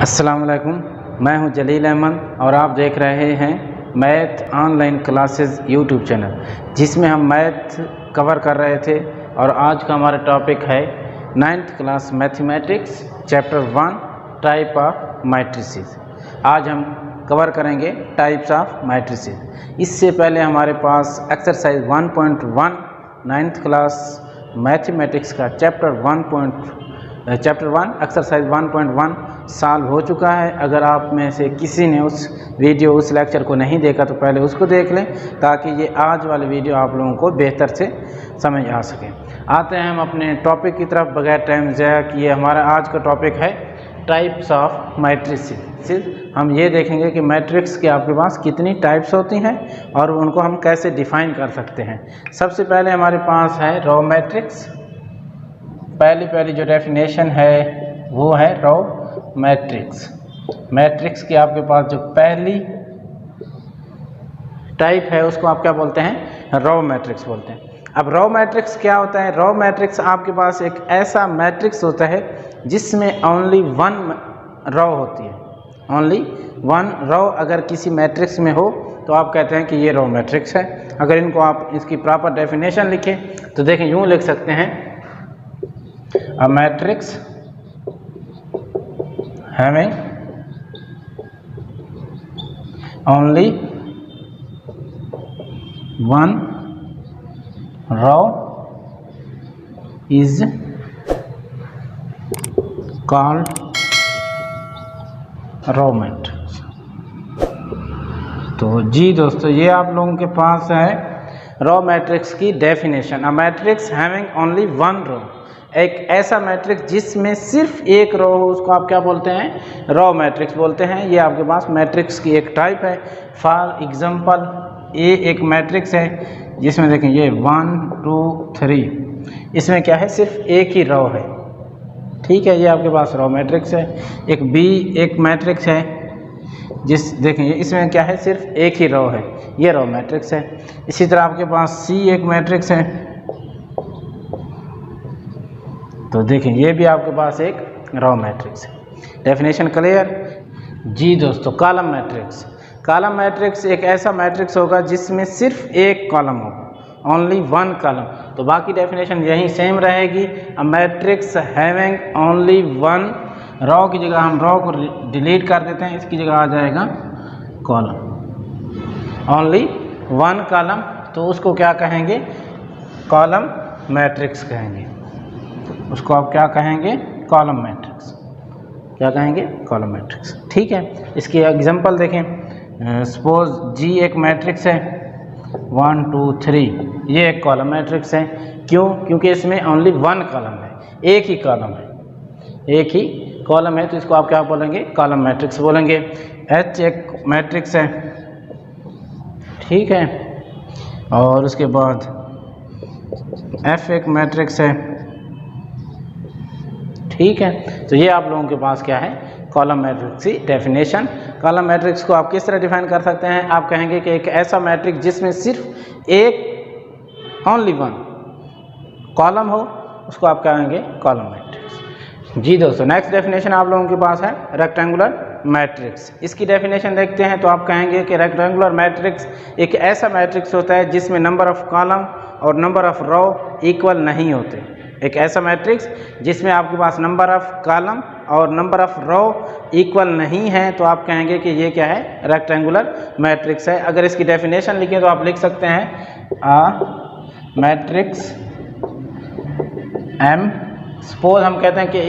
अस्सलाम वालेकुम, मैं हूं जलील अहमद और आप देख रहे हैं math online classes YouTube channel, जिसमें हम मैथ कवर कर रहे थे। और आज का हमारा टॉपिक है 9th class mathematics chapter 1 type of matrices. आज हम कवर करेंगे टाइप्स ऑफ मैट्रिसेस। इससे पहले हमारे पास एक्सरसाइज 1.1 9th क्लास मैथमेटिक्स का चैप्टर 1 एक्सरसाइज 1.1 सॉल्व हो चुका है। अगर आप में से किसी ने उस लेक्चर को नहीं देखा तो पहले उसको देख लें, ताकि ये आज वाली वीडियो आप लोगों को बेहतर से समझ आ सके। आते हैं हम अपने टॉपिक की तरफ बगैर टाइम ज़ाया किए। हमारा आज का टॉपिक है टाइप्स ऑफ मैट्रिसेस। हम ये देखेंगे कि मैट्रिक्स के आपके पास कितनी टाइप्स होती हैं और उनको हम कैसे डिफ़ाइन कर सकते हैं। सबसे पहले हमारे पास है रॉ मैट्रिक्स। पहली जो डेफिनेशन है वो है रॉ मैट्रिक्स। मैट्रिक्स की आपके पास जो पहली टाइप है उसको आप क्या बोलते हैं? रॉ मैट्रिक्स बोलते हैं। अब रॉ मैट्रिक्स क्या होता है? रॉ मैट्रिक्स आपके पास एक ऐसा मैट्रिक्स होता है जिसमें ओनली वन रॉ होती है। ओनली वन रॉ अगर किसी मैट्रिक्स में हो तो आप कहते हैं कि ये रॉ मैट्रिक्स है। अगर इनको आप इसकी प्रॉपर डेफिनेशन लिखें तो देखें, यूँ लिख सकते हैं, a matrix having only one row is called row matrix। तो जी दोस्तों, ये आप लोगों के पास है रॉ मैट्रिक्स की definition. A matrix having only one row, एक ऐसा मैट्रिक्स जिसमें सिर्फ एक रो हो उसको आप क्या बोलते हैं? रॉ मैट्रिक्स बोलते हैं। ये आपके पास मैट्रिक्स की एक टाइप है। फॉर एग्जांपल, ये एक मैट्रिक्स है जिसमें देखें ये 1 2 3, इसमें क्या है? सिर्फ एक ही रो है। ठीक है, ये आपके पास रॉ मैट्रिक्स है। एक बी एक मैट्रिक्स है देखें इसमें क्या है? सिर्फ एक ही रो है, ये रॉ मैट्रिक्स है। इसी तरह आपके पास सी एक मैट्रिक्स है। तो देखें ये भी आपके पास एक रॉ मैट्रिक्स है। Definition clear? जी दोस्तों, कॉलम मैट्रिक्स। कॉलम मैट्रिक्स एक ऐसा मैट्रिक्स होगा जिसमें सिर्फ एक कॉलम होगा, ओनली वन कॉलम। तो बाकी डेफिनेशन यही सेम रहेगी। अ matrix having only one raw की जगह हम रॉ को डिलीट कर देते हैं, इसकी जगह आ जाएगा कॉलम। ओनली वन कॉलम, तो उसको क्या कहेंगे? कॉलम मैट्रिक्स कहेंगे। उसको आप क्या कहेंगे? Column matrix. क्या कहेंगे? Column matrix. ठीक है, इसकी एग्जांपल देखें। सपोज जी एक मैट्रिक्स है 1 2 3, ये एक कॉलम मैट्रिक्स है। क्यों? क्योंकि इसमें ओनली वन कॉलम है, एक ही कॉलम है, एक ही कॉलम है, तो इसको आप क्या बोलेंगे? कॉलम मैट्रिक्स बोलेंगे। एच एक मैट्रिक्स है, ठीक है, और उसके बाद एफ एक मैट्रिक्स है। ठीक है, तो ये आप लोगों के पास क्या है? कॉलम मैट्रिक्स की डेफिनेशन। कॉलम मैट्रिक्स को आप किस तरह डिफाइन कर सकते हैं? आप कहेंगे कि एक ऐसा मैट्रिक्स जिसमें सिर्फ एक ओनली वन कॉलम हो, उसको आप कहेंगे कॉलम मैट्रिक्स। जी दोस्तों, नेक्स्ट डेफिनेशन आप लोगों के पास है रेक्टेंगुलर मैट्रिक्स। इसकी डेफिनेशन देखते हैं तो आप कहेंगे कि रेक्टेंगुलर मैट्रिक्स एक ऐसा मैट्रिक्स होता है जिसमें नंबर ऑफ कॉलम और नंबर ऑफ रो इक्वल नहीं होते। एक ऐसा मैट्रिक्स जिसमें आपके पास नंबर ऑफ कॉलम और नंबर ऑफ रो इक्वल नहीं है, तो आप कहेंगे कि ये क्या है? रेक्टेंगुलर मैट्रिक्स है। अगर इसकी डेफिनेशन लिखें तो आप लिख सकते हैं अ मैट्रिक्स एम। सपोज हम कहते हैं कि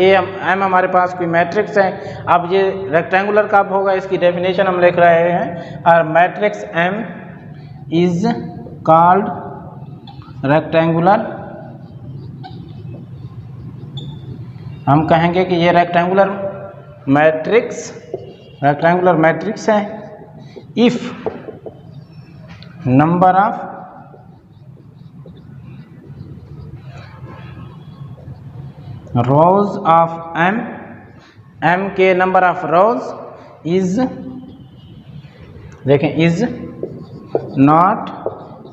एम हमारे पास कोई मैट्रिक्स है। अब ये रेक्टेंगुलर कब होगा? इसकी डेफिनेशन हम लिख रहे हैं, a matrix M is called rectangular. हम कहेंगे कि ये रेक्टेंगुलर मैट्रिक्स है if number of rows of M के नंबर ऑफ रोज इज, देखें, is not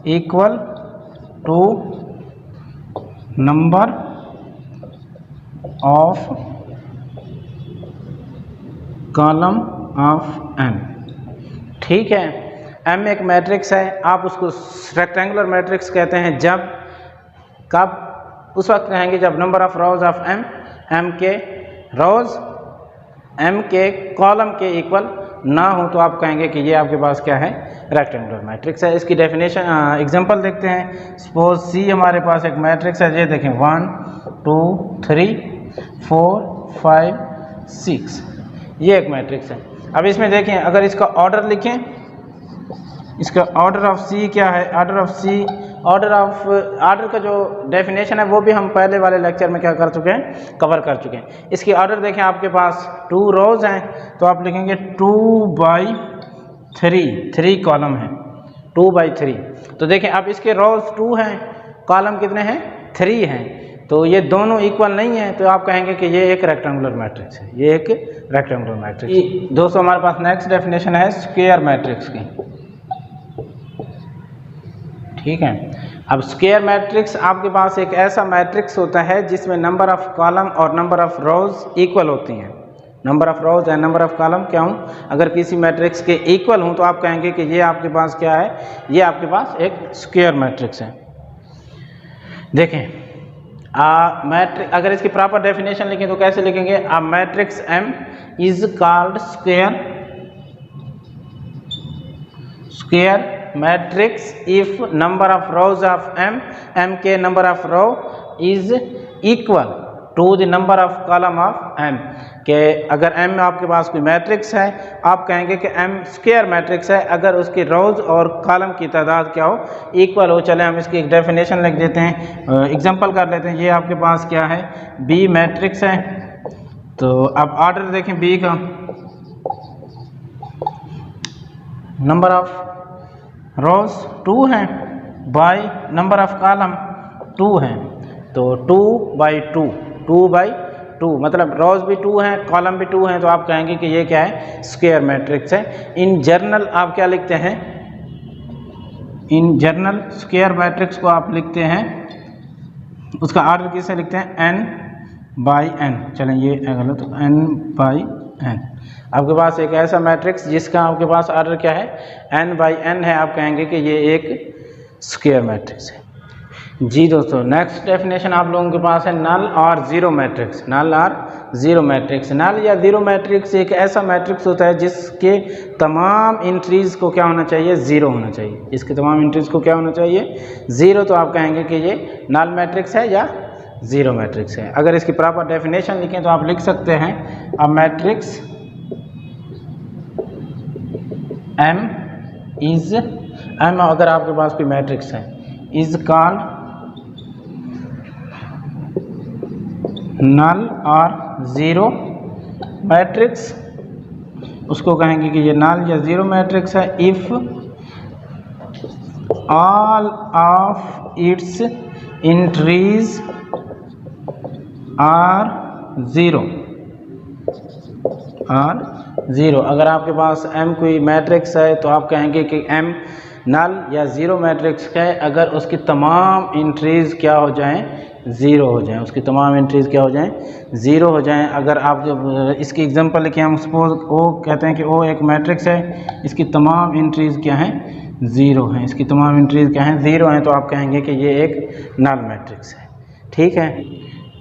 equal to number of column of M. ठीक है, एम एक मैट्रिक्स है, आप उसको रेक्टेंगुलर मैट्रिक्स कहते हैं जब कब उस वक्त कहेंगे जब number of rows of M, M के रोज एम के कॉलम के इक्वल ना हो तो आप कहेंगे कि ये आपके पास क्या है, रेक्टेंगुलर मैट्रिक्स है। इसकी डेफिनेशन एग्जांपल देखते हैं। सपोज सी हमारे पास एक मैट्रिक्स है, ये देखें 1 2 3 4 5 6, ये एक मैट्रिक्स है। अब इसमें देखें, अगर इसका ऑर्डर लिखें, इसका ऑर्डर ऑफ सी क्या है, ऑर्डर ऑफ सी, ऑर्डर का जो डेफिनेशन है वो भी हम पहले वाले लेक्चर में क्या कर चुके हैं, कवर कर चुके हैं। इसकी ऑर्डर देखें, आपके पास 2 रोज हैं तो आप लिखेंगे 2/3, 3 कॉलम है 2/3। तो देखें अब इसके रोज 2 हैं, कॉलम कितने हैं, 3 हैं, तो ये दोनों इक्वल नहीं है तो आप कहेंगे कि ये एक रेक्टेंगुलर मैट्रिक्स है, ये एक रेक्टेंगुलर मैट्रिक्स। दोस्तों हमारे पास नेक्स्ट डेफिनेशन है स्क्वायर मैट्रिक्स की। ठीक है, अब स्क्वायर मैट्रिक्स आपके पास एक ऐसा मैट्रिक्स होता है जिसमें नंबर ऑफ कॉलम और नंबर ऑफ रोज इक्वल होती हैं। Number of rose and number of column क्या हूँ, अगर किसी मैट्रिक्स के इक्वल हूँ तो आप कहेंगे कि ये आपके पास क्या है, ये आपके पास एक स्क्वायर मैट्रिक्स है। देखें मैट्रिक्स, अगर इसकी प्रॉपर डेफिनेशन लिखें तो कैसे लिखेंगे, a matrix M is called square matrix if number of rows of M, M के number of row is equal to the number of column of M, के अगर एम में आपके पास कोई मैट्रिक्स है आप कहेंगे कि एम स्क्वायर मैट्रिक्स है अगर उसकी रोज और कॉलम की तादाद क्या हो, इक्वल हो। चले हम इसकी एक डेफिनेशन लिख देते हैं, एग्जांपल कर लेते हैं। ये आपके पास क्या है, बी मैट्रिक्स है। तो अब ऑर्डर देखें बी का, नंबर ऑफ रोज 2 हैं बाय नंबर ऑफ कॉलम 2 हैं, तो 2/2 मतलब रोज भी 2 हैं, कॉलम भी 2 हैं, तो आप कहेंगे कि ये क्या है, स्क्वायर मैट्रिक्स है। इन जनरल आप क्या लिखते हैं, इन जनरल स्क्वायर मैट्रिक्स को आप लिखते हैं, उसका ऑर्डर किसे लिखते हैं, n/n। चलें ये गलत, n/n। आपके पास एक ऐसा मैट्रिक्स जिसका आपके पास ऑर्डर क्या है, n/n है, आप कहेंगे कि ये एक स्क्वायर मैट्रिक्स है। जी दोस्तों, नेक्स्ट डेफिनेशन आप लोगों के पास है नल और जीरो मैट्रिक्स। नल और जीरो मैट्रिक्स, नल या जीरो मैट्रिक्स एक ऐसा मैट्रिक्स होता है जिसके तमाम एंट्रीज को क्या होना चाहिए, जीरो होना चाहिए। इसके तमाम एंट्रीज को क्या होना चाहिए, जीरो। तो आप कहेंगे कि ये नल मैट्रिक्स है या जीरो मैट्रिक्स है। अगर इसकी प्रॉपर डेफिनेशन लिखें तो आप लिख सकते हैं, a matrix M is, M अगर आपके पास कोई मैट्रिक्स है, इज कॉल्ड नल और जीरो मैट्रिक्स। उसको कहेंगे कि ये नल या जीरो मैट्रिक्स है if all of its entries are zero, अगर आपके पास m कोई मैट्रिक्स है तो आप कहेंगे कि m नल या ज़ीरो मैट्रिक्स है अगर उसकी तमाम एंट्रीज़ क्या हो जाएं, ज़ीरो हो जाएं, उसकी तमाम एंट्रीज़ क्या हो जाएं, ज़ीरो हो जाएं। अगर आप जब इसकी एग्जांपल लिखें, हम सपोज ओ कहते हैं कि ओ एक मैट्रिक्स है, इसकी तमाम एंट्रीज़ क्या हैं, ज़ीरो हैं, इसकी तमाम एंट्रीज़ क्या हैं, ज़ीरो हैं, तो आप कहेंगे कि ये एक नल मैट्रिक्स है। ठीक है,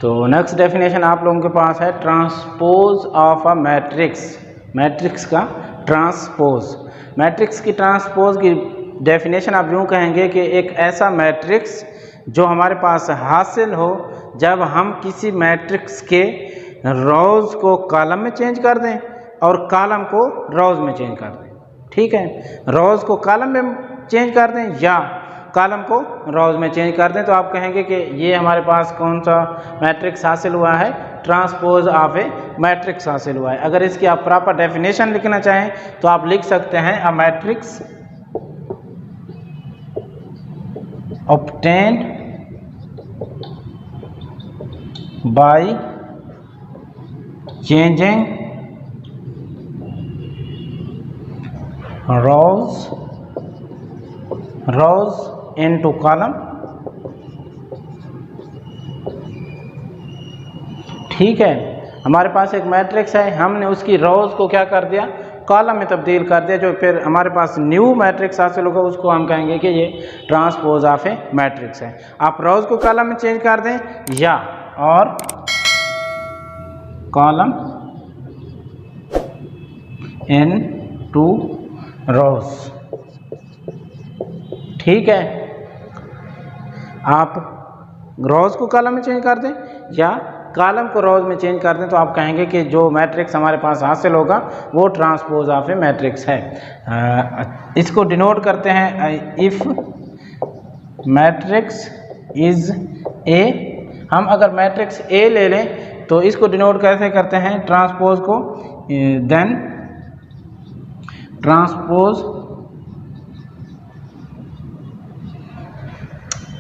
तो नेक्स्ट डेफिनेशन आप लोगों के पास है transpose of a matrix. Matrix का ट्रांसपोज, मैट्रिक्स की ट्रांसपोज की डेफिनेशन आप यूँ कहेंगे कि एक ऐसा मैट्रिक्स जो हमारे पास हासिल हो जब हम किसी मैट्रिक्स के रोज़ को कॉलम में चेंज कर दें और कॉलम को रोज़ में चेंज कर दें। ठीक है, रोज़ को कॉलम में चेंज कर दें या कॉलम को रोज़ में चेंज कर दें, तो आप कहेंगे कि ये हमारे पास कौन सा मैट्रिक्स हासिल हुआ है, ट्रांसपोज ऑफ ए मैट्रिक्स हासिल हुआ है। अगर इसकी आप प्रॉपर डेफिनेशन लिखना चाहें तो आप लिख सकते हैं, a matrix obtained by changing rows into column। ठीक है, हमारे पास एक मैट्रिक्स है, हमने उसकी रोज़ को क्या कर दिया, कॉलम में तब्दील कर दिया। जो फिर हमारे पास न्यू मैट्रिक्स हासिल होगा उसको हम कहेंगे कि ये ट्रांसपोज ऑफ ए मैट्रिक्स है। आप रोज़ को कॉलम में चेंज कर दें या और कॉलम इन टू रोज़, ठीक है। आप रोज़ को कॉलम में चेंज कर दें या कॉलम को रोज़ में चेंज कर दें तो आप कहेंगे कि जो मैट्रिक्स हमारे पास हासिल होगा वो ट्रांसपोज ऑफ ए मैट्रिक्स है। इसको डिनोट करते हैं इफ़ मैट्रिक्स इज़ ए। हम अगर मैट्रिक्स ए ले लें तो इसको डिनोट कैसे करते हैं, ट्रांसपोज को, then transpose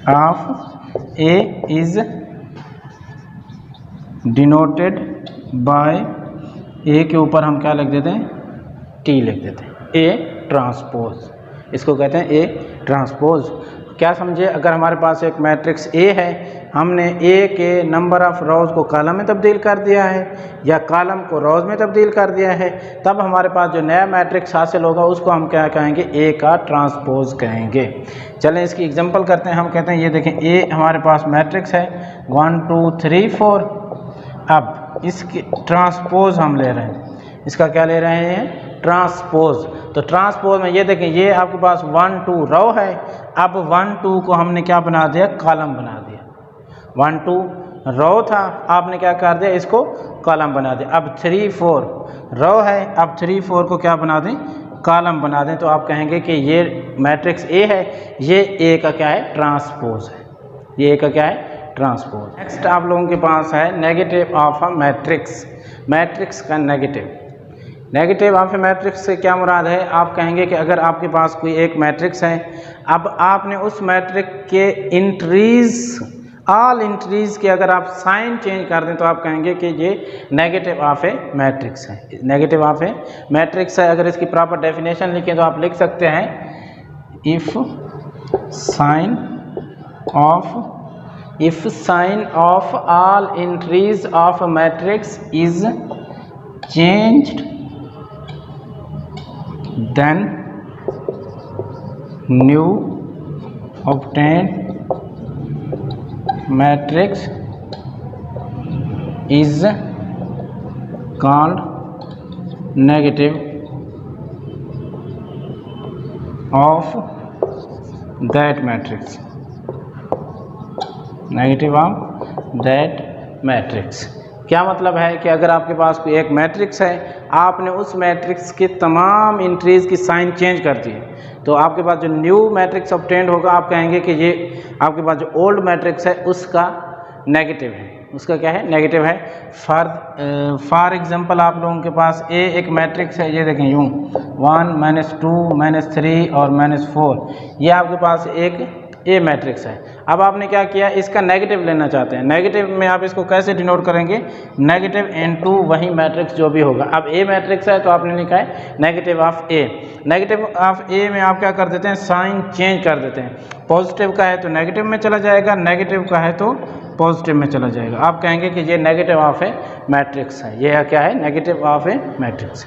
of A is denoted by, A के ऊपर हम क्या लिख देते हैं, टी लिख देते हैं, ए ट्रांसपोज, इसको कहते हैं ए ट्रांसपोज। क्या समझे, अगर हमारे पास एक मैट्रिक्स ए है, हमने ए के नंबर ऑफ़ रोज़ को कॉलम में तब्दील कर दिया है या कॉलम को रोज़ में तब्दील कर दिया है, तब हमारे पास जो नया मैट्रिक्स हासिल होगा उसको हम क्या कहेंगे, ए का ट्रांसपोज कहेंगे। चलें इसकी एग्जांपल करते हैं। हम कहते हैं ये देखें ए हमारे पास मैट्रिक्स है 1 2 3 4। अब इसकी ट्रांसपोज हम ले रहे हैं, इसका क्या ले रहे हैं, ट्रांसपोज। तो ट्रांसपोज में ये देखें ये आपके पास 1 2 रो है, अब 1 2 को हमने क्या बना दिया, कॉलम बना दिया। 1 2 रो था, आपने क्या कर दिया, इसको कॉलम बना दिया। अब 3 4 रो है, अब 3 4 को क्या बना दें, कॉलम बना दें। तो आप कहेंगे कि ये मैट्रिक्स ए है, ये ए का क्या है, ट्रांसपोज है, ये ए का क्या है, ट्रांसपोज। नेक्स्ट आप लोगों के पास है negative of a matrix, matrix का negative. Negative of a matrix से क्या मुराद है, आप कहेंगे कि अगर आपके पास कोई एक मैट्रिक्स है, अब आपने उस मैट्रिक्स के इंट्रीज, ऑल इंट्रीज के अगर आप साइन चेंज कर दें तो आप कहेंगे कि ये नेगेटिव ऑफ ए मैट्रिक्स है, नेगेटिव ऑफ ए मैट्रिक्स है। अगर इसकी प्रॉपर डेफिनेशन लिखें तो आप लिख सकते हैं, if sign of all entries of matrix is changed then new obtained matrix is called negative of that matrix, negative of that matrix। क्या मतलब है कि अगर आपके पास कोई एक मैट्रिक्स है, आपने उस मैट्रिक्स के तमाम इंट्रीज की साइन चेंज कर दी, तो आपके पास जो न्यू मैट्रिक्स ऑब्टेंड होगा आप कहेंगे कि ये आपके पास जो ओल्ड मैट्रिक्स है उसका नेगेटिव है, उसका क्या है, नेगेटिव है। फॉर एग्जांपल आप लोगों के पास ए एक मैट्रिक्स है, ये देखें यूँ 1 -2 -3 और -4, ये आपके पास एक ए मैट्रिक्स है। अब आपने क्या किया, इसका नेगेटिव लेना चाहते हैं, नेगेटिव में आप इसको कैसे डिनोट करेंगे, नेगेटिव इनटू वही मैट्रिक्स जो भी होगा। अब ए मैट्रिक्स है तो आपने लिखा है negative of A, negative of A में आप क्या कर देते हैं, साइन चेंज कर देते हैं, पॉजिटिव का है तो नेगेटिव में चला जाएगा, नेगेटिव का है तो पॉजिटिव में चला जाएगा। आप कहेंगे कि ये नेगेटिव ऑफ ए मैट्रिक्स है, ये क्या है, नेगेटिव ऑफ ए मैट्रिक्स।